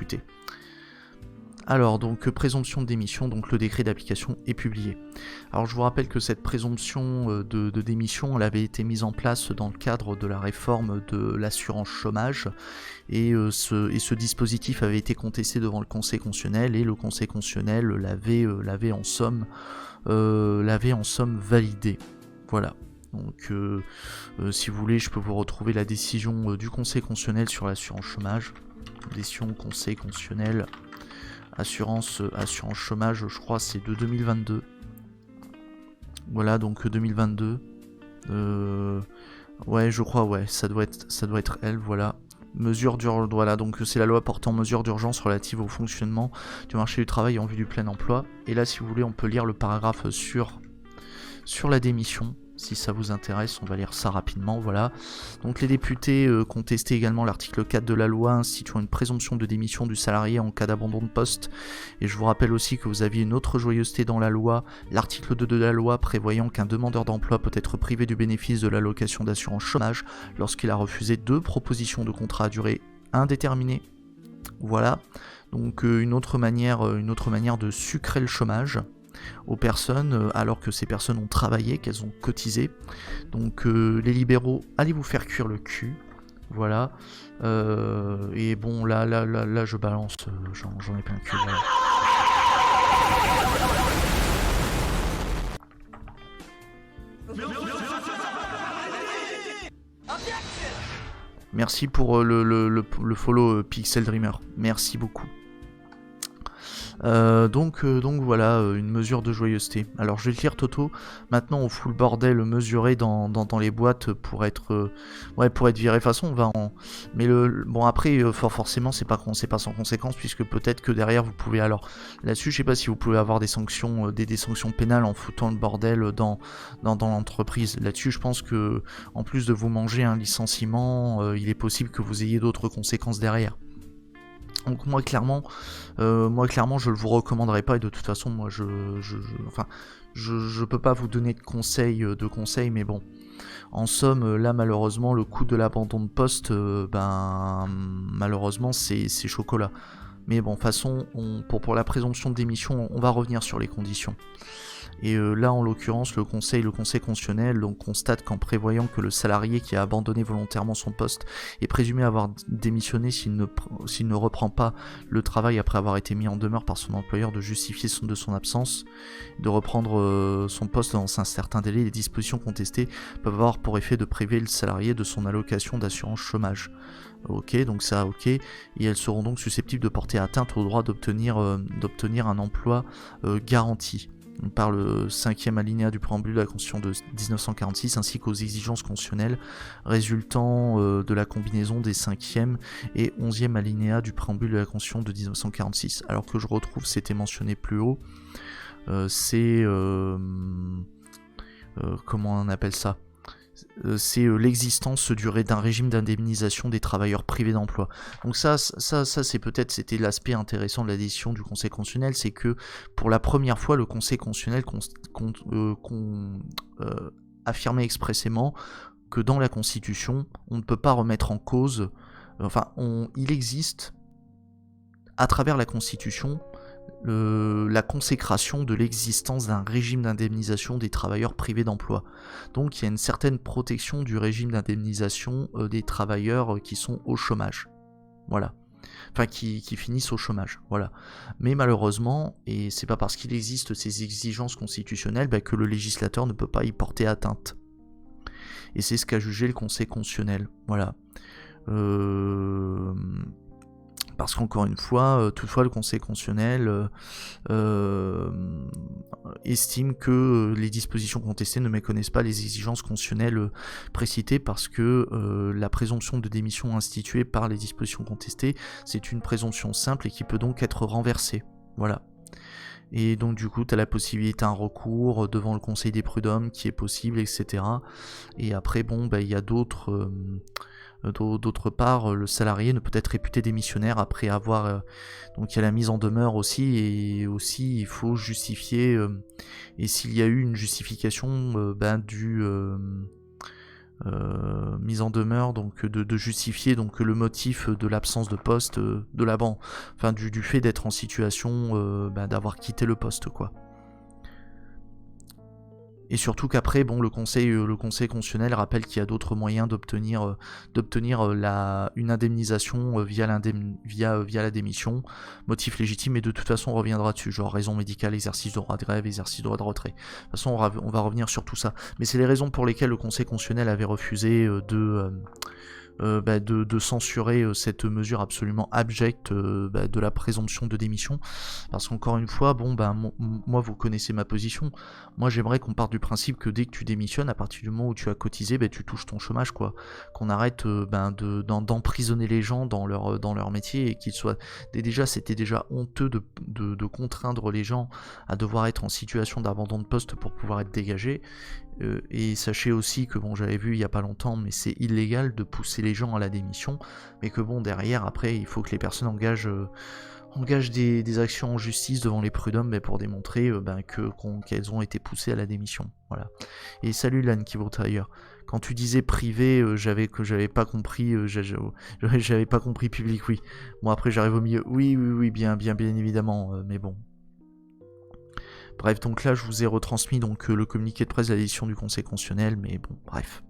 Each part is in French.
députés. Alors, donc, présomption de démission, donc le décret d'application est publié. Alors, je vous rappelle que cette présomption de démission, elle avait été mise en place dans le cadre de la réforme de l'assurance chômage, et ce dispositif avait été contesté devant le Conseil constitutionnel, et le Conseil constitutionnel l'avait en somme validé. Voilà. Donc, si vous voulez, je peux vous retrouver la décision du Conseil constitutionnel sur l'assurance chômage. Décision Conseil constitutionnel... Assurance chômage, je crois, c'est de 2022. Voilà, donc 2022. Ouais, je crois, ouais, ça doit être elle, voilà. Mesure d'urgence, voilà, donc c'est la loi portant mesures d'urgence relatives au fonctionnement du marché du travail en vue du plein emploi. Et là, si vous voulez, on peut lire le paragraphe sur la démission. Si ça vous intéresse, on va lire ça rapidement, voilà. Donc les députés contestaient également l'article 4 de la loi instituant une présomption de démission du salarié en cas d'abandon de poste. Et je vous rappelle aussi que vous aviez une autre joyeuseté dans la loi, l'article 2 de la loi prévoyant qu'un demandeur d'emploi peut être privé du bénéfice de l'allocation d'assurance chômage lorsqu'il a refusé 2 propositions de contrat à durée indéterminée. Voilà, donc une autre manière de sucrer le chômage aux personnes, alors que ces personnes ont travaillé, qu'elles ont cotisé. Donc les libéraux, allez vous faire cuire le cul. Voilà. Et bon, là je balance, j'en ai plein le cul. Voilà. Merci pour le follow Pixel Dreamer. Merci beaucoup. Donc voilà, une mesure de joyeuseté. Alors je vais le lire, Toto. Maintenant on fout le bordel mesuré dans les boîtes pour être viré. De toute façon on va en... Mais bon après forcément c'est pas sans conséquence, puisque peut-être que derrière vous pouvez... Alors là-dessus je sais pas si vous pouvez avoir des sanctions pénales en foutant le bordel dans l'entreprise. Là-dessus je pense que en plus de vous manger un licenciement, il est possible que vous ayez d'autres conséquences derrière. Donc moi clairement je le vous recommanderais pas, et de toute façon moi je peux pas vous donner de conseils, mais bon, en somme là malheureusement le coût de l'abandon de poste, malheureusement c'est chocolat. Mais bon, de toute façon pour la présomption de démission on va revenir sur les conditions. Et là en l'occurrence le Conseil constitutionnel donc constate qu'en prévoyant que le salarié qui a abandonné volontairement son poste est présumé avoir démissionné s'il ne reprend pas le travail après avoir été mis en demeure par son employeur de justifier de son absence, de reprendre son poste dans un certain délai, les dispositions contestées peuvent avoir pour effet de priver le salarié de son allocation d'assurance chômage. Ok, donc ça ok, et elles seront donc susceptibles de porter atteinte au droit d'obtenir un emploi garanti par le 5e alinéa du préambule de la Constitution de 1946, ainsi qu'aux exigences constitutionnelles résultant de la combinaison des 5e et 11e alinéas du préambule de la Constitution de 1946. Alors que je retrouve, c'était mentionné plus haut, c'est... comment on appelle ça ? C'est l'existence d'un régime d'indemnisation des travailleurs privés d'emploi. Donc ça c'est c'était l'aspect intéressant de la décision du Conseil constitutionnel, c'est que pour la première fois le Conseil constitutionnel affirmait expressément que dans la Constitution on ne peut pas remettre en cause, il existe à travers la Constitution la consécration de l'existence d'un régime d'indemnisation des travailleurs privés d'emploi. Donc il y a une certaine protection du régime d'indemnisation des travailleurs qui sont au chômage. Voilà. Enfin qui finissent au chômage. Voilà. Mais malheureusement, et c'est pas parce qu'il existe ces exigences constitutionnelles que le législateur ne peut pas y porter atteinte. Et c'est ce qu'a jugé le Conseil constitutionnel. Voilà. Parce qu'encore une fois, toutefois le Conseil constitutionnel estime que les dispositions contestées ne méconnaissent pas les exigences constitutionnelles précitées, parce que la présomption de démission instituée par les dispositions contestées, c'est une présomption simple et qui peut donc être renversée. Voilà. Et donc du coup tu as la possibilité d'un recours devant le Conseil des prud'hommes qui est possible, etc. Et après il y a d'autres part, le salarié ne peut être réputé démissionnaire après avoir... donc il y a la mise en demeure aussi, et aussi il faut justifier, et s'il y a eu une justification mise en demeure, donc de justifier donc le motif de l'absence de poste de l'avant, enfin du fait d'être en situation d'avoir quitté le poste, quoi. Et surtout qu'après, bon, le conseil constitutionnel rappelle qu'il y a d'autres moyens d'obtenir une indemnisation via la démission, motif légitime, et de toute façon on reviendra dessus, genre raison médicale, exercice de droit de grève, exercice de droit de retrait. De toute façon on va revenir sur tout ça. Mais c'est les raisons pour lesquelles le conseil constitutionnel avait refusé de censurer cette mesure absolument abjecte de la présomption de démission, parce qu'encore une fois, moi vous connaissez ma position, moi j'aimerais qu'on parte du principe que dès que tu démissionnes, à partir du moment où tu as cotisé, tu touches ton chômage, quoi, qu'on arrête d'emprisonner les gens dans leur métier, et qu'ils soient, déjà c'était déjà honteux de contraindre les gens à devoir être en situation d'abandon de poste pour pouvoir être dégagés. Et sachez aussi que j'avais vu il y a pas longtemps, mais c'est illégal de pousser les gens à la démission, mais que derrière après il faut que les personnes engagent des actions en justice devant les prud'hommes pour démontrer qu'elles ont été poussées à la démission. Voilà. Et salut Lan qui vaut ailleurs. Quand tu disais privé, j'avais pas compris, j'avais pas compris public, oui. Bon après j'arrive au milieu, oui, bien évidemment, mais bon. Bref, donc là je vous ai retransmis donc le communiqué de presse de la décision du Conseil constitutionnel, mais bon, bref.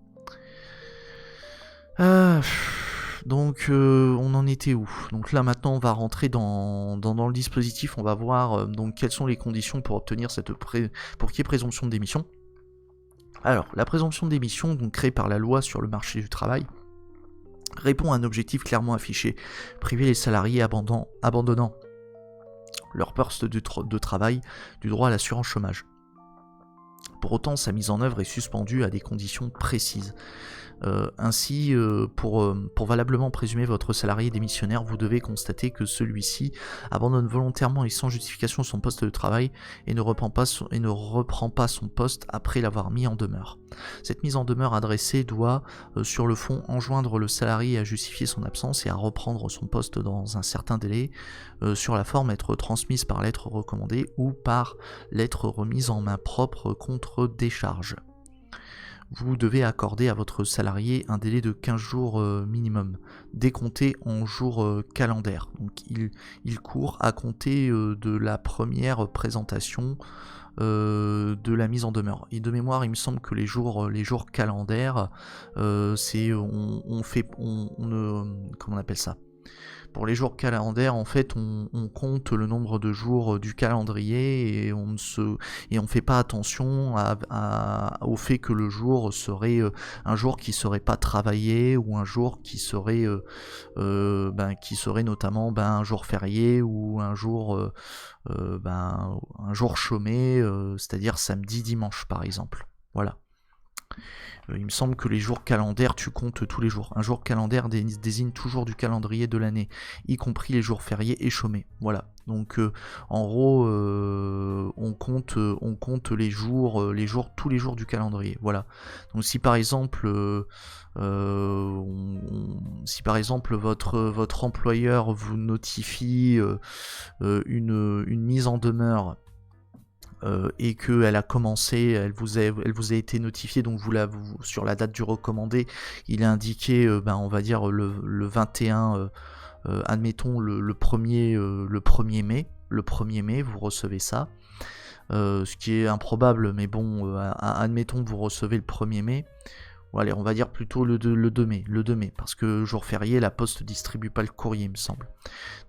Donc on en était où? Donc là maintenant on va rentrer dans le dispositif, on va voir donc quelles sont les conditions pour obtenir pour qu'il y ait présomption de démission. Alors, la présomption de démission, donc créée par la loi sur le marché du travail, répond à un objectif clairement affiché: priver les salariés abandonnant leur poste de travail du droit à l'assurance chômage. Pour autant, sa mise en œuvre est suspendue à des conditions précises. Ainsi, pour valablement présumer votre salarié démissionnaire, vous devez constater que celui-ci abandonne volontairement et sans justification son poste de travail et ne reprend pas son poste après l'avoir mis en demeure. Cette mise en demeure adressée doit, sur le fond, enjoindre le salarié à justifier son absence et à reprendre son poste dans un certain délai, sur la forme être transmise par lettre recommandée ou par lettre remise en main propre contre décharge. Vous devez accorder à votre salarié un délai de 15 jours minimum, décompté en jours calendaires. Donc il court à compter de la première présentation de la mise en demeure. Et de mémoire, il me semble que les jours calendaires, c'est comment on appelle ça ? Pour les jours calendaires, en fait, on compte le nombre de jours du calendrier et on fait pas attention au fait que le jour serait un jour qui serait pas travaillé ou un jour qui serait notamment un jour férié ou un jour chômé, c'est-à-dire samedi, dimanche par exemple. Voilà. Il me semble que les jours calendaires, tu comptes tous les jours. Un jour calendaire désigne toujours du calendrier de l'année, y compris les jours fériés et chômés. Voilà. Donc en gros, on compte les jours, tous les jours du calendrier. Voilà. Donc si par exemple, votre employeur vous notifie une mise en demeure, et qu'elle a commencé, elle vous a été notifiée, donc sur la date du recommandé, il est indiqué, on va dire le 21, admettons le 1er mai. Le 1er mai, vous recevez ça, ce qui est improbable, mais bon, admettons que vous recevez le 1er mai. Allez, on va dire plutôt le 2 mai, parce que jour férié, la Poste distribue pas le courrier, il me semble.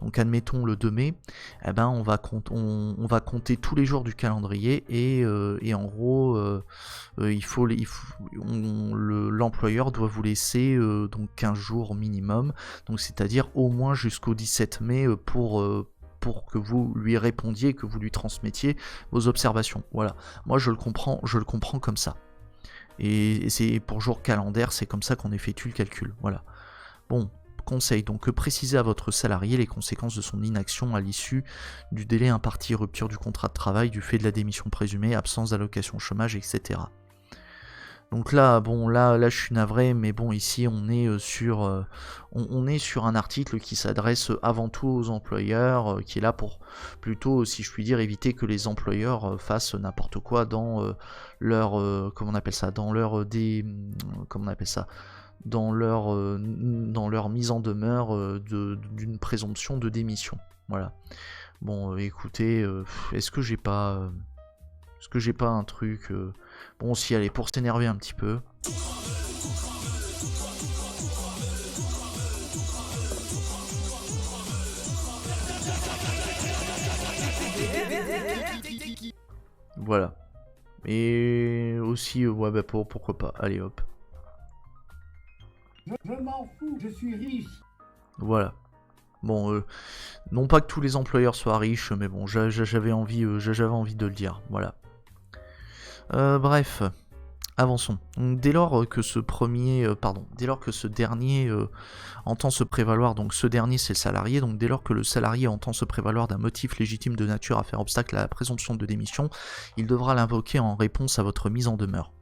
Donc admettons le 2 mai, on va compter tous les jours du calendrier et en gros, l'employeur doit vous laisser donc 15 jours minimum, donc c'est-à-dire au moins jusqu'au 17 mai pour que vous lui répondiez, que vous lui transmettiez vos observations. Voilà, moi je le comprends comme ça. Et c'est pour jour calendaire, c'est comme ça qu'on effectue le calcul. Voilà. Bon, conseil, donc précisez à votre salarié les conséquences de son inaction à l'issue du délai imparti, rupture du contrat de travail du fait de la démission présumée, absence d'allocation chômage, etc. Donc là, bon, là, je suis navré, mais bon, ici, on est on est sur un article qui s'adresse avant tout aux employeurs, qui est là pour plutôt, si je puis dire, éviter que les employeurs fassent n'importe quoi dans leur, comment on appelle ça, dans leur comment on appelle ça, dans leur mise en demeure d'une présomption de démission. Voilà. Bon, écoutez, est-ce que j'ai pas un truc bon, si, allez, pour s'énerver un petit peu. Voilà. Et aussi, ouais, bah, pourquoi pas. Allez, hop. Je m'en fous, je suis riche. Voilà. Bon, non pas que tous les employeurs soient riches, mais bon, j'avais envie de le dire. Voilà. Bref. Avançons. Donc, dès lors que ce dernier entend se prévaloir, donc ce dernier c'est le salarié, donc dès lors que le salarié entend se prévaloir d'un motif légitime de nature à faire obstacle à la présomption de démission, il devra l'invoquer en réponse à votre mise en demeure.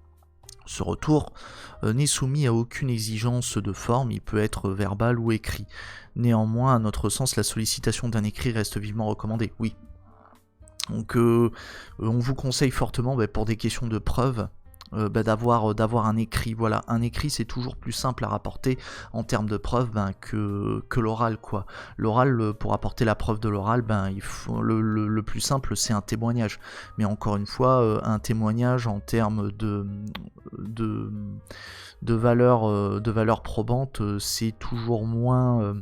Ce retour n'est soumis à aucune exigence de forme, il peut être verbal ou écrit. Néanmoins, à notre sens, la sollicitation d'un écrit reste vivement recommandée, oui. Donc on vous conseille fortement, pour des questions de preuve, d'avoir un écrit. Voilà, un écrit c'est toujours plus simple à rapporter en termes de preuve que l'oral, quoi. L'oral, pour apporter la preuve de l'oral, le plus simple c'est un témoignage. Mais encore une fois, un témoignage en termes de, de valeur probante, c'est toujours moins...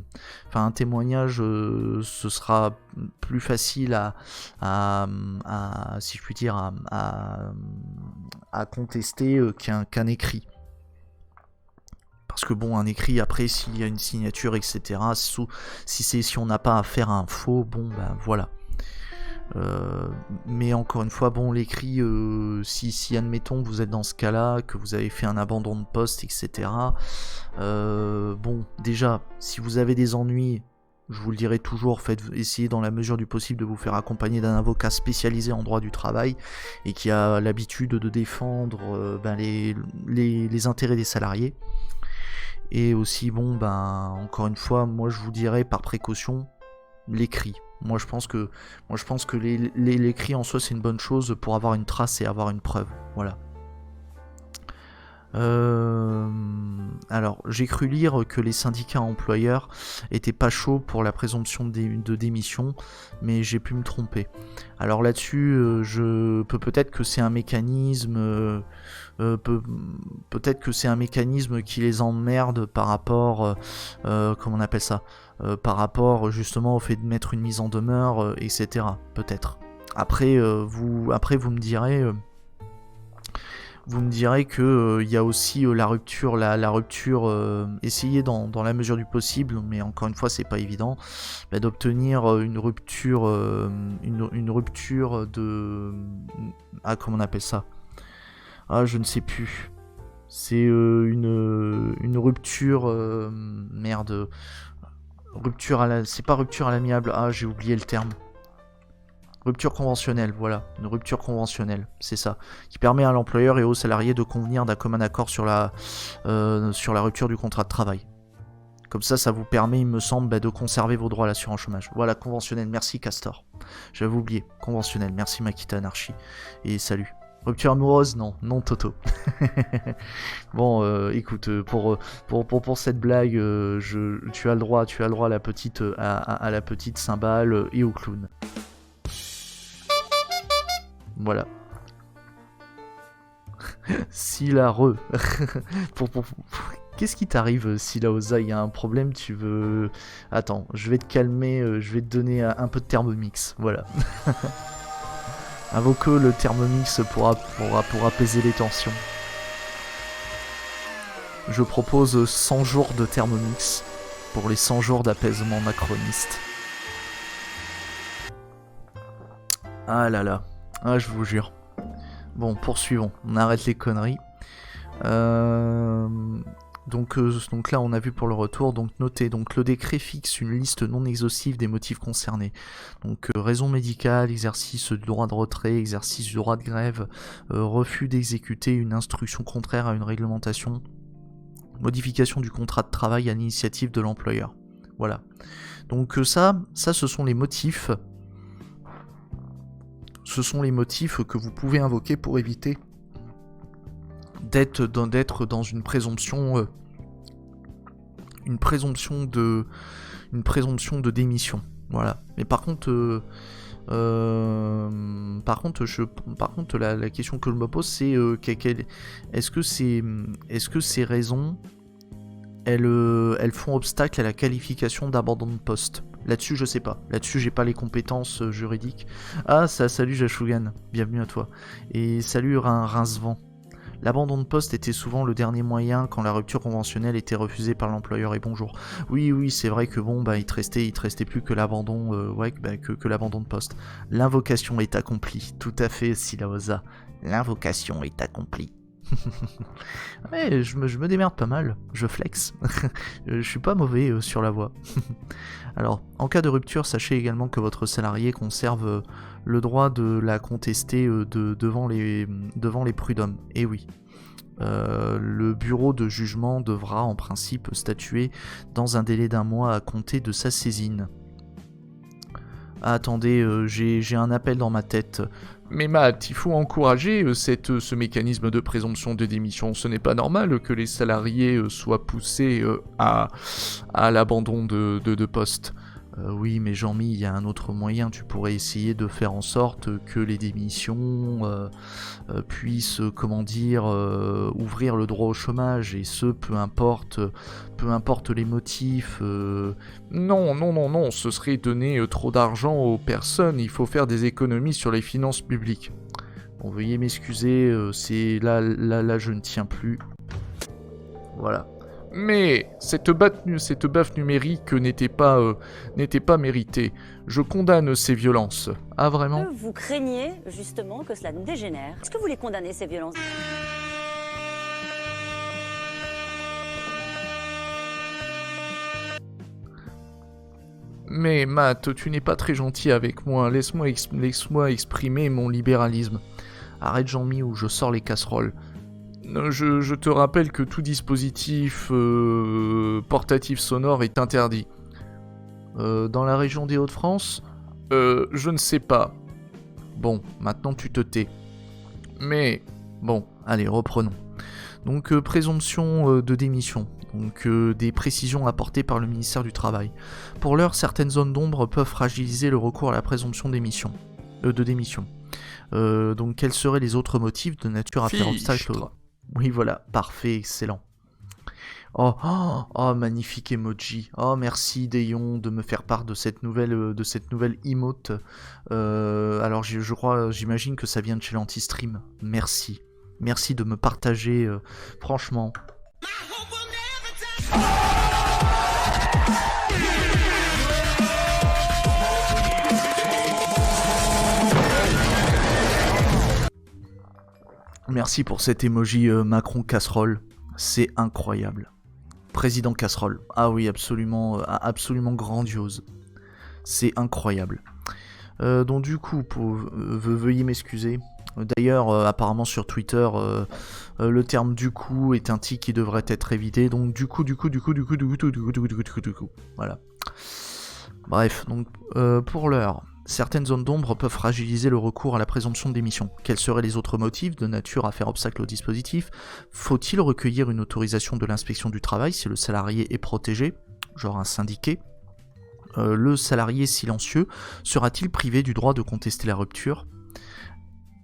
Enfin, un témoignage, ce sera plus facile à si je puis dire, à contester qu'un écrit. Parce que bon, un écrit, après, s'il y a une signature, etc., si on n'a pas à faire un faux, bon, ben voilà. Mais encore une fois, bon, l'écrit, si admettons vous êtes dans ce cas-là, que vous avez fait un abandon de poste, etc., bon, déjà, si vous avez des ennuis, je vous le dirai toujours, essayez dans la mesure du possible de vous faire accompagner d'un avocat spécialisé en droit du travail et qui a l'habitude de défendre les intérêts des salariés. Et aussi, bon, encore une fois, moi je vous dirais par précaution, l'écrit. Moi je pense que l'écrit en soi c'est une bonne chose pour avoir une trace et avoir une preuve. Voilà. Alors, j'ai cru lire que les syndicats employeurs étaient pas chauds pour la présomption de démission, mais j'ai pu me tromper. Alors là-dessus, peut-être que c'est un mécanisme, peut-être que c'est un mécanisme qui les emmerde par rapport, comment on appelle ça, par rapport justement au fait de mettre une mise en demeure, etc. Peut-être. Après, vous me direz. Vous me direz que il y a aussi la rupture, essayez dans la mesure du possible, mais encore une fois c'est pas évident, d'obtenir une rupture de comment on appelle ça, je ne sais plus. C'est une rupture merde. C'est pas rupture à l'amiable. J'ai oublié le terme. Rupture conventionnelle, voilà, une rupture conventionnelle, c'est ça, qui permet à l'employeur et aux salariés de convenir d'un commun accord sur la rupture du contrat de travail. Comme ça vous permet, il me semble, de conserver vos droits à l'assurance chômage. Voilà, conventionnel, merci Castor. J'avais oublié, conventionnel, merci Makita Anarchy. Et salut. Rupture amoureuse, non Toto. Bon, écoute, pour cette blague, tu as le droit à la petite, à la petite cymbale et au clown. Voilà. Scylla re. Qu'est-ce qui t'arrive, Scylla Oza? Il y a un problème, tu veux... Attends, je vais te calmer, je vais te donner un peu de Thermomix, voilà. Invoque le Thermomix pour apaiser les tensions. Je propose 100 jours de Thermomix pour les 100 jours d'apaisement macroniste. Ah là là. Je vous jure. Bon, poursuivons. On arrête les conneries. Donc là, on a vu pour le retour, donc notez, donc le décret fixe une liste non exhaustive des motifs concernés. Donc raison médicale, exercice du droit de retrait, exercice du droit de grève, refus d'exécuter une instruction contraire à une réglementation, modification du contrat de travail à l'initiative de l'employeur. Voilà. Donc ça, ce sont les motifs. Ce sont les motifs que vous pouvez invoquer pour éviter d'être dans une présomption de démission. Voilà. Mais par contre la question que je me pose, c'est est-ce que ces raisons elles font obstacle à la qualification d'abandon de poste? Là-dessus, je sais pas. Là-dessus, j'ai pas les compétences juridiques. Ah, salut Jashugan, bienvenue à toi. Et salut Rincevent. L'abandon de poste était souvent le dernier moyen quand la rupture conventionnelle était refusée par l'employeur, et bonjour. Oui, c'est vrai que bon, il te restait plus que l'abandon, que l'abandon de poste. L'invocation est accomplie, tout à fait, Silaosa. L'invocation est accomplie. Ouais, je me démerde pas mal, je flex. Je suis pas mauvais sur la voie. Alors, en cas de rupture, sachez également que votre salarié conserve le droit de la contester devant les prud'hommes. Et oui. Le bureau de jugement devra en principe statuer dans un délai d'1 mois à compter de sa saisine. Ah, attendez, j'ai un appel dans ma tête. Mais Matt, il faut encourager ce mécanisme de présomption de démission. Ce n'est pas normal que les salariés soient poussés à l'abandon de poste. Oui, mais Jean-Mi, il y a un autre moyen. Tu pourrais essayer de faire en sorte que les démissions puissent, ouvrir le droit au chômage, et ce, peu importe les motifs. Non, ce serait donner trop d'argent aux personnes. Il faut faire des économies sur les finances publiques. Bon, veuillez m'excuser, c'est là, je ne tiens plus. Voilà. Mais cette baffe numérique n'était pas méritée. Je condamne ces violences. Ah, vraiment ? Vous craignez justement que cela dégénère. Est-ce que vous les condamnez, ces violences ? Mais Matt, tu n'es pas très gentil avec moi. Laisse-moi exprimer mon libéralisme. Arrête Jean-Mi ou je sors les casseroles. Je te rappelle que tout dispositif portatif sonore est interdit. Dans la région des Hauts-de-France, je ne sais pas. Bon, maintenant tu te tais. Mais, bon, allez, reprenons. Donc, présomption de démission. Donc, des précisions apportées par le ministère du Travail. Pour l'heure, certaines zones d'ombre peuvent fragiliser le recours à la présomption de démission. Donc, quels seraient les autres motifs de nature à faire obstacle au... Oui, voilà, parfait, excellent. Oh, magnifique emoji. Oh, merci Dayon de me faire part de cette nouvelle emote. Alors, j'imagine que ça vient de chez l'Antistream. Merci. Merci de me partager, franchement. Merci pour cet emoji Macron casserole, c'est incroyable. Président casserole, ah oui, absolument grandiose. C'est incroyable. Donc du coup, veuillez m'excuser. D'ailleurs, apparemment sur Twitter, le terme du coup est un tic qui devrait être évité. Donc du coup. Voilà. Bref, donc pour l'heure. Certaines zones d'ombre peuvent fragiliser le recours à la présomption de démission. Quels seraient les autres motifs de nature à faire obstacle au dispositif ? Faut-il recueillir une autorisation de l'inspection du travail si le salarié est protégé, genre un syndiqué ? Le salarié silencieux sera-t-il privé du droit de contester la rupture ?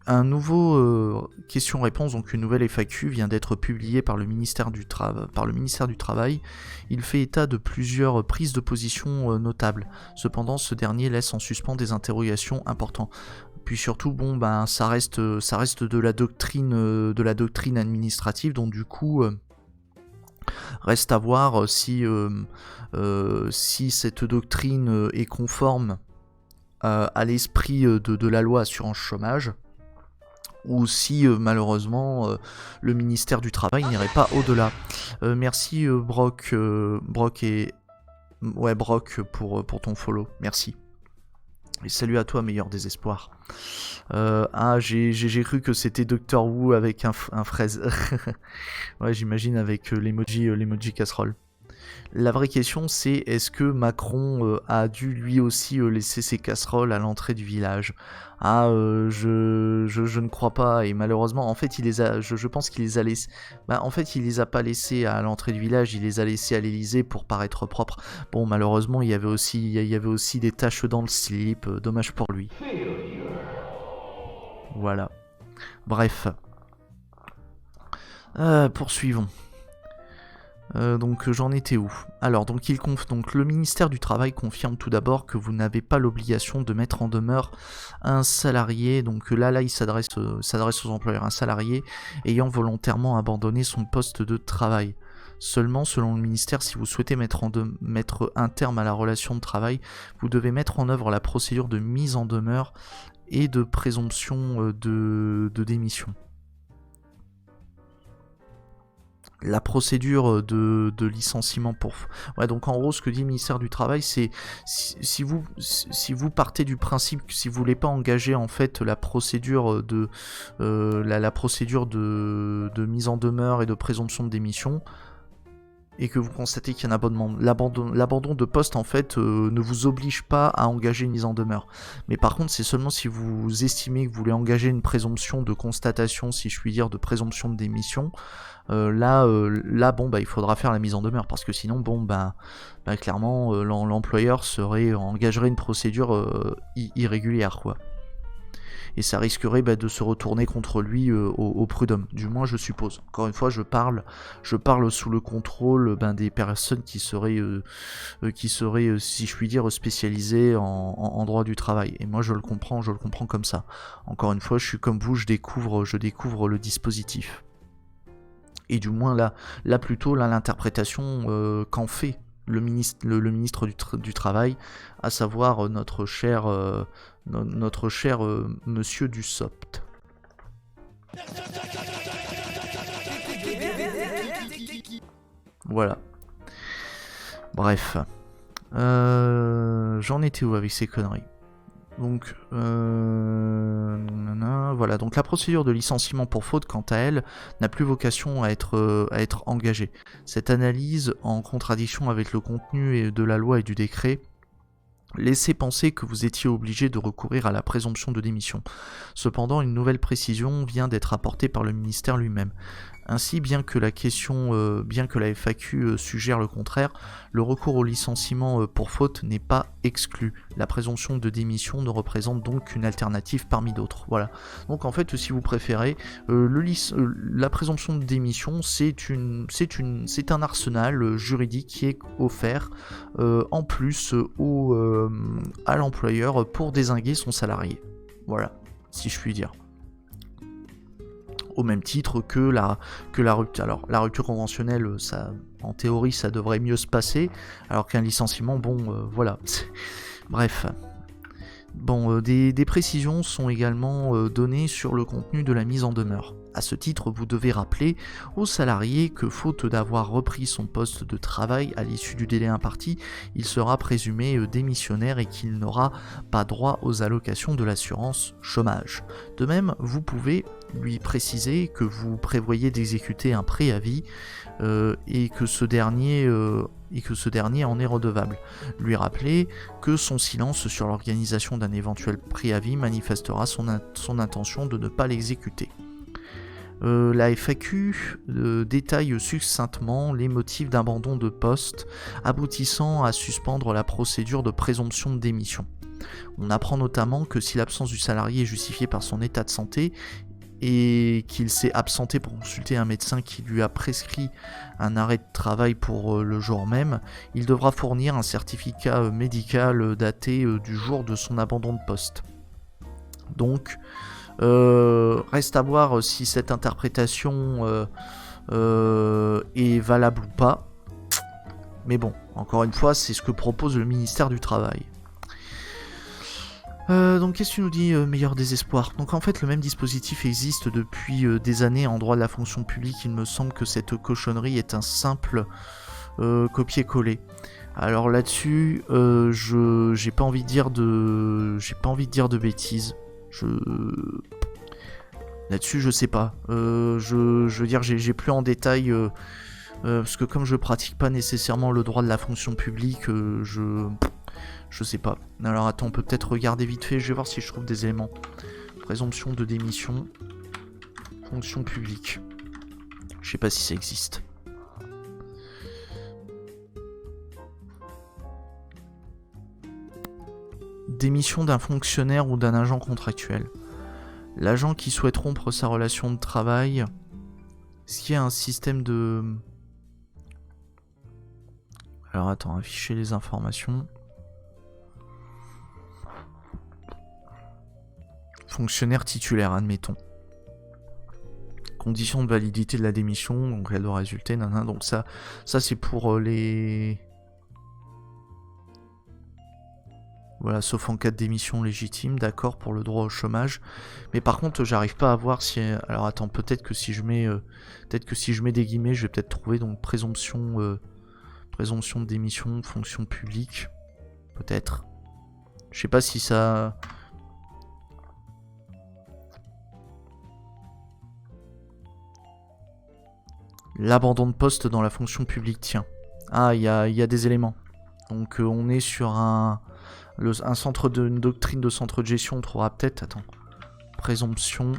Un nouveau question-réponse, donc une nouvelle FAQ, vient d'être publiée par le ministère du Travail. Il fait état de plusieurs prises de position notables. Cependant, ce dernier laisse en suspens des interrogations importantes. Puis surtout, ça reste de la doctrine administrative, donc du coup, reste à voir si cette doctrine est conforme à l'esprit de la loi assurance chômage. ou si malheureusement le ministère du Travail n'irait pas au-delà. Merci Brock et ouais Brock pour ton follow, merci. Et salut à toi, meilleur désespoir. J'ai cru que c'était Doctor Who avec un fraise. Ouais, j'imagine avec l'emoji casserole. La vraie question c'est est-ce que Macron a dû lui aussi laisser ses casseroles à l'entrée du village? Je ne crois pas, et malheureusement en fait il les a, je pense qu'il les a laissés, en fait il les a pas laissés à l'entrée du village, il les a laissés à l'Elysée pour paraître propre. Bon, malheureusement il y avait aussi des taches dans le slip, dommage pour lui. Voilà. Bref. Poursuivons. Donc j'en étais où? Alors donc le ministère du Travail confirme tout d'abord que vous n'avez pas l'obligation de mettre en demeure un salarié. Donc là il s'adresse aux employeurs, un salarié ayant volontairement abandonné son poste de travail. Seulement, selon le ministère, si vous souhaitez mettre un terme à la relation de travail, vous devez mettre en œuvre la procédure de mise en demeure et de présomption de démission. La procédure de licenciement pour... Ouais, donc en gros, ce que dit le ministère du Travail, c'est si vous partez du principe que si vous voulez pas engager en fait la procédure la procédure de mise en demeure et de présomption de démission, et que vous constatez qu'il y a un abandon, l'abandon de poste en fait ne vous oblige pas à engager une mise en demeure. Mais par contre, c'est seulement si vous estimez que vous voulez engager une présomption de constatation, si je puis dire, de présomption de démission, là il faudra faire la mise en demeure, parce que sinon clairement l'employeur engagerait une procédure irrégulière, quoi. Et ça risquerait de se retourner contre lui au prud'homme, du moins je suppose. Encore une fois, je parle sous le contrôle des personnes qui seraient, si je puis dire, spécialisées en droit du travail. Et moi je le comprends comme ça. Encore une fois, je suis comme vous, je découvre le dispositif. Et du moins là plutôt l'interprétation qu'en fait le ministre du Travail, à savoir notre cher monsieur Dussopt. Voilà. Bref. J'en étais où avec ces conneries? Donc, voilà. Donc la procédure de licenciement pour faute, quant à elle, n'a plus vocation à être engagée. Cette analyse, en contradiction avec le contenu de la loi et du décret, laissait penser que vous étiez obligé de recourir à la présomption de démission. Cependant, une nouvelle précision vient d'être apportée par le ministère lui-même. Ainsi, bien que la FAQ suggère le contraire, le recours au licenciement pour faute n'est pas exclu. La présomption de démission ne représente donc qu'une alternative parmi d'autres. Voilà. Donc en fait, si vous préférez, la présomption de démission, c'est un arsenal juridique qui est offert en plus à l'employeur pour dézinguer son salarié. Voilà, si je puis dire. Au même titre que la rupture. Alors, la rupture conventionnelle, ça, en théorie, ça devrait mieux se passer, alors qu'un licenciement, voilà. Bref. Bon, des précisions sont également données sur le contenu de la mise en demeure. À ce titre, vous devez rappeler au salarié que, faute d'avoir repris son poste de travail à l'issue du délai imparti, il sera présumé démissionnaire et qu'il n'aura pas droit aux allocations de l'assurance chômage. De même, vous pouvez lui préciser que vous prévoyez d'exécuter un préavis et que ce dernier en est redevable. Lui rappeler que son silence sur l'organisation d'un éventuel préavis manifestera son intention de ne pas l'exécuter. La FAQ détaille succinctement les motifs d'abandon de poste aboutissant à suspendre la procédure de présomption de démission. On apprend notamment que si l'absence du salarié est justifiée par son état de santé et qu'il s'est absenté pour consulter un médecin qui lui a prescrit un arrêt de travail pour le jour même, il devra fournir un certificat médical daté du jour de son abandon de poste. Donc, reste à voir si cette interprétation est valable ou pas. Mais bon, encore une fois, c'est ce que propose le ministère du Travail. Donc qu'est-ce que tu nous dis, meilleur désespoir? Donc en fait le même dispositif existe depuis des années en droit de la fonction publique. Il me semble que cette cochonnerie est un simple copier-coller. Alors là-dessus, j'ai pas envie de dire de bêtises. Là-dessus, je sais pas. Je veux dire, j'ai plus en détail parce que comme je pratique pas nécessairement le droit de la fonction publique, je sais pas. Alors attends, on peut peut-être regarder vite fait. Je vais voir si je trouve des éléments. Présomption de démission, fonction publique. Je sais pas si ça existe. Démission d'un fonctionnaire ou d'un agent contractuel. L'agent qui souhaite rompre sa relation de travail. Est-ce qu'il y a un système de... Alors attends, afficher les informations. Fonctionnaire titulaire, admettons. Conditions de validité de la démission, donc elle doit résulter, nanana. Donc ça c'est pour les... Voilà, sauf en cas de démission légitime, d'accord, pour le droit au chômage. Mais par contre, j'arrive pas à voir si... Alors attends, peut-être que si je mets des guillemets, je vais peut-être trouver donc présomption de démission, fonction publique. Peut-être. Je sais pas si ça... L'abandon de poste dans la fonction publique, tiens. Ah, il y a des éléments. Donc on est sur un centre une doctrine de centre de gestion, on trouvera peut-être, attends, présomption.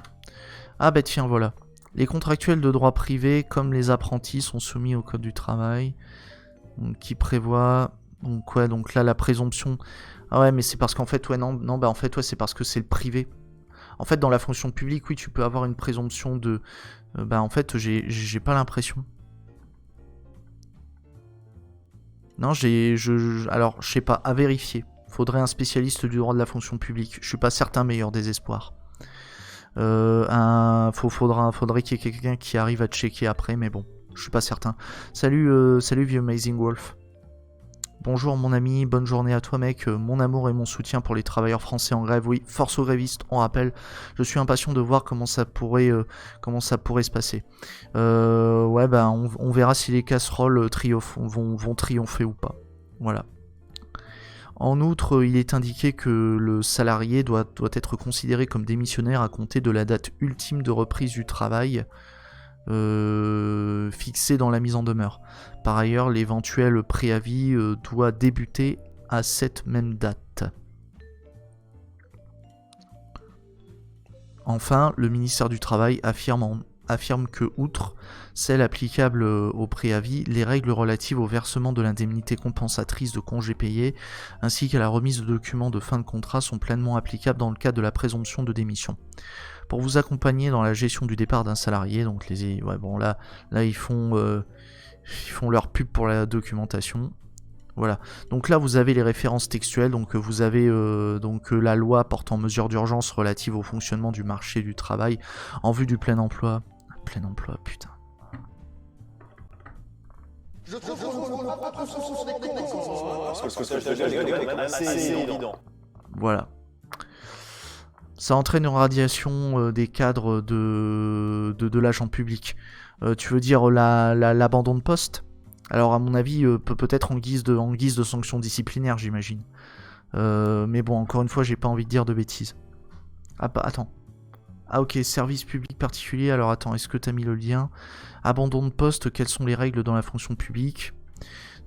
Ah bah tiens, voilà. Les contractuels de droit privé, comme les apprentis, sont soumis au code du travail, donc, qui prévoit, donc ouais, donc là la présomption. Ah ouais, mais c'est parce qu'en fait, ouais, non, bah en fait, ouais, c'est parce que c'est le privé. En fait, dans la fonction publique, oui, tu peux avoir une présomption de... bah en fait, j'ai pas l'impression. Non, alors, je sais pas, à vérifier. Faudrait un spécialiste du droit de la fonction publique. Je suis pas certain, meilleur désespoir. Faudrait qu'il y ait quelqu'un qui arrive à checker après, mais bon, je suis pas certain. Salut, salut vieux Amazing Wolf. Bonjour mon ami, bonne journée à toi mec, mon amour et mon soutien pour les travailleurs français en grève, oui, force aux grévistes, on rappelle, je suis impatient de voir comment ça pourrait se passer. Ouais, bah on verra si les casseroles vont triompher ou pas, voilà. En outre, il est indiqué que le salarié doit être considéré comme démissionnaire à compter de la date ultime de reprise du travail, fixé dans la mise en demeure. Par ailleurs, l'éventuel préavis doit débuter à cette même date. Enfin, le ministère du Travail affirme que, outre celles applicables au préavis, les règles relatives au versement de l'indemnité compensatrice de congés payés, ainsi qu'à la remise de documents de fin de contrat sont pleinement applicables dans le cadre de la présomption de démission. Pour vous accompagner dans la gestion du départ d'un salarié, donc ouais, bon là ils font leur pub pour la documentation. Voilà. Donc là vous avez les références textuelles, donc vous avez la loi portant mesures d'urgence relatives au fonctionnement du marché du travail en vue du plein emploi. Plein emploi, putain. Je trouve c'est évident. Voilà. Ça entraîne une radiation des cadres de l'agent public. Tu veux dire l'abandon de poste? Alors à mon avis, peut-être en guise de sanction disciplinaire, j'imagine. Mais bon, encore une fois, j'ai pas envie de dire de bêtises. Ah bah attends. Ah ok, service public particulier. Alors attends, est-ce que t'as mis le lien? Abandon de poste, quelles sont les règles dans la fonction publique?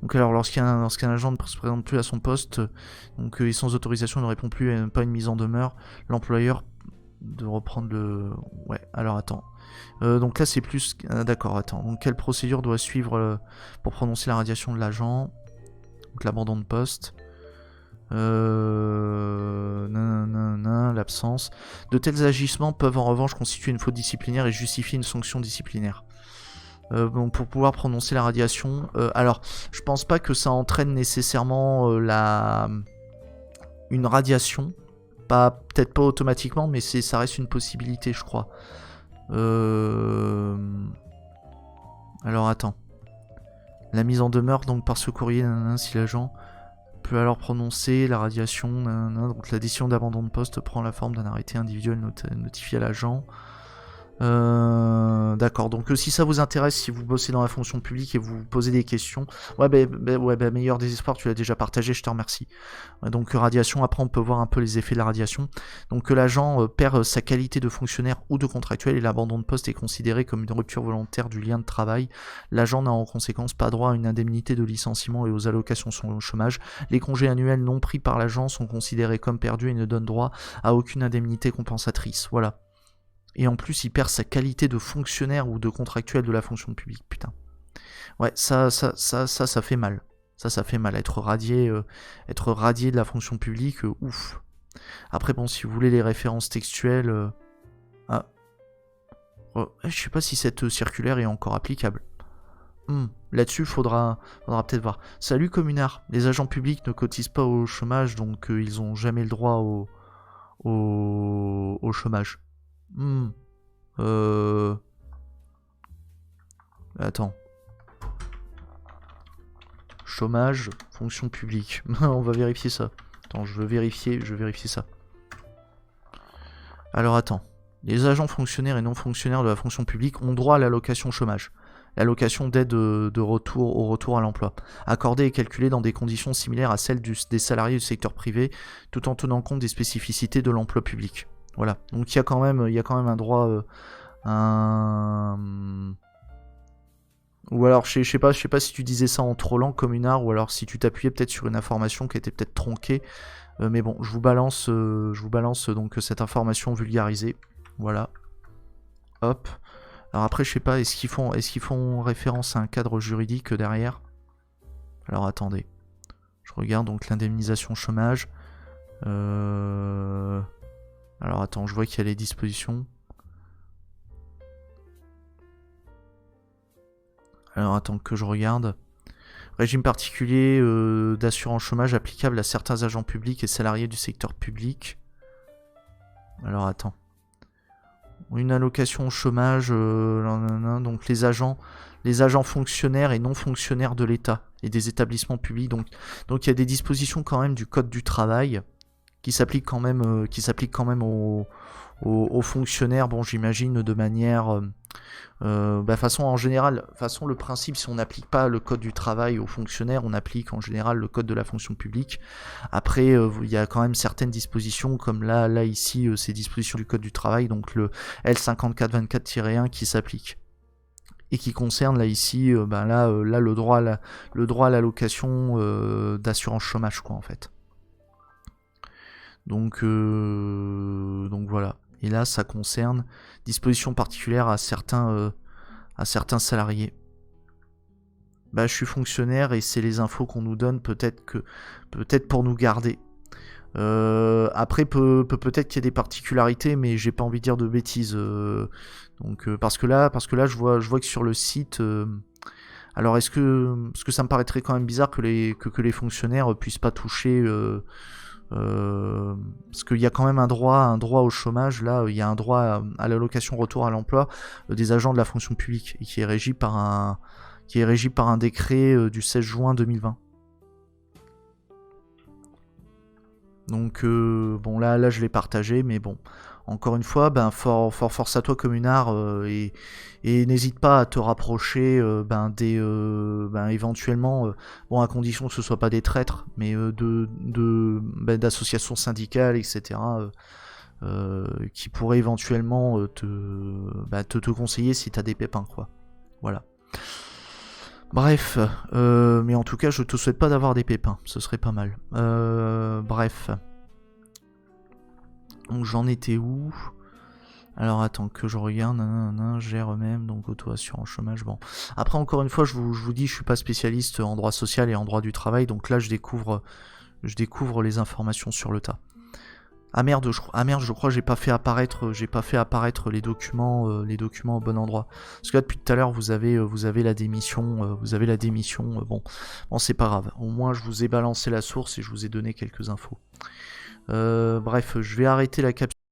Donc alors lorsqu'un agent ne se présente plus à son poste, donc et sans autorisation ne répond plus à pas une mise en demeure, l'employeur de reprendre le... Ouais, alors attends. Donc là c'est plus... D'accord, attends. Donc quelle procédure doit suivre pour prononcer la radiation de l'agent? Donc l'abandon de poste. L'absence. De tels agissements peuvent en revanche constituer une faute disciplinaire et justifier une sanction disciplinaire. Bon, pour pouvoir prononcer la radiation, alors je pense pas que ça entraîne nécessairement une radiation, peut-être pas automatiquement, mais ça reste une possibilité, je crois. Alors attends, la mise en demeure donc par ce courrier, si l'agent peut alors prononcer la radiation, nanana, donc la décision d'abandon de poste prend la forme d'un arrêté individuel notifié à l'agent. D'accord, donc si ça vous intéresse, si vous bossez dans la fonction publique et vous vous posez des questions, ouais, meilleur désespoir, tu l'as déjà partagé, je te remercie. Donc radiation, après on peut voir un peu les effets de la radiation. Donc que l'agent perd sa qualité de fonctionnaire ou de contractuel et l'abandon de poste est considéré comme une rupture volontaire du lien de travail. L'agent n'a en conséquence pas droit à une indemnité de licenciement et aux allocations au chômage. Les congés annuels non pris par l'agent sont considérés comme perdus et ne donnent droit à aucune indemnité compensatrice. Voilà. Et en plus, il perd sa qualité de fonctionnaire ou de contractuel de la fonction publique, putain. Ouais, ça fait mal. Ça fait mal. Être radié de la fonction publique, ouf. Après, bon, si vous voulez les références textuelles... je sais pas si cette circulaire est encore applicable. Là-dessus, faudra peut-être voir. Salut communard, les agents publics ne cotisent pas au chômage, donc ils ont jamais le droit au chômage. Attends. Chômage, fonction publique. On va vérifier ça. Attends, je veux vérifier ça. Alors attends. Les agents fonctionnaires et non fonctionnaires de la fonction publique ont droit à l'allocation chômage. L'allocation d'aide au retour à l'emploi, accordée et calculée dans des conditions similaires à celles des salariés du secteur privé, tout en tenant compte des spécificités de l'emploi public. Voilà, donc il y a quand même un droit, ou alors je sais pas si tu disais ça en trollant communard, ou alors si tu t'appuyais peut-être sur une information qui était peut-être tronquée, mais bon, je vous balance donc cette information vulgarisée, voilà, hop. Alors après je sais pas, est-ce qu'ils font référence à un cadre juridique derrière? Alors attendez, je regarde donc l'indemnisation chômage. Alors attends, je vois qu'il y a les dispositions. Alors attends que je regarde. Régime particulier d'assurance chômage applicable à certains agents publics et salariés du secteur public. Alors attends. Une allocation au chômage, donc les agents fonctionnaires et non fonctionnaires de l'État et des établissements publics. Donc il y a des dispositions quand même du Code du travail qui s'appliquent quand même aux fonctionnaires. Bon, j'imagine de manière en général, le principe, si on n'applique pas le code du travail aux fonctionnaires, on applique en général le code de la fonction publique. Après, il y a quand même certaines dispositions, comme là ici, ces dispositions du code du travail, donc le L5424-1 qui s'applique. Et qui concerne là ici, le droit à l'allocation d'assurance chômage, quoi, en fait. Donc voilà. Et là, ça concerne dispositions particulières à certains salariés. Je suis fonctionnaire et c'est les infos qu'on nous donne, peut-être pour nous garder. Après, peut-être qu'il y a des particularités, mais j'ai pas envie de dire de bêtises. Parce que là, je vois que sur le site. Alors, parce que ça me paraîtrait quand même bizarre que les fonctionnaires puissent pas toucher. Parce qu'il y a quand même un droit au chômage, là il y a un droit à l'allocation retour à l'emploi des agents de la fonction publique et qui est régi par un décret du 16 juin 2020. Donc bon là je l'ai partagé, mais bon, encore une fois, force à toi communard, et n'hésite pas à te rapprocher éventuellement, à condition que ce soit pas des traîtres, mais d'associations syndicales, etc. Qui pourraient éventuellement te conseiller si t'as des pépins, quoi. Voilà. Bref, mais en tout cas, je te souhaite pas d'avoir des pépins, ce serait pas mal. Bref. Donc j'en étais où? Alors attends que je regarde, gère même, donc auto-assurance chômage, bon. Après encore une fois, je vous dis, je suis pas spécialiste en droit social et en droit du travail, donc là je découvre les informations sur le tas. Ah merde, je crois que j'ai pas fait apparaître les documents au bon endroit. Parce que là depuis tout à l'heure vous avez la démission, bon c'est pas grave. Au moins je vous ai balancé la source et je vous ai donné quelques infos. Bref, je vais arrêter la capture.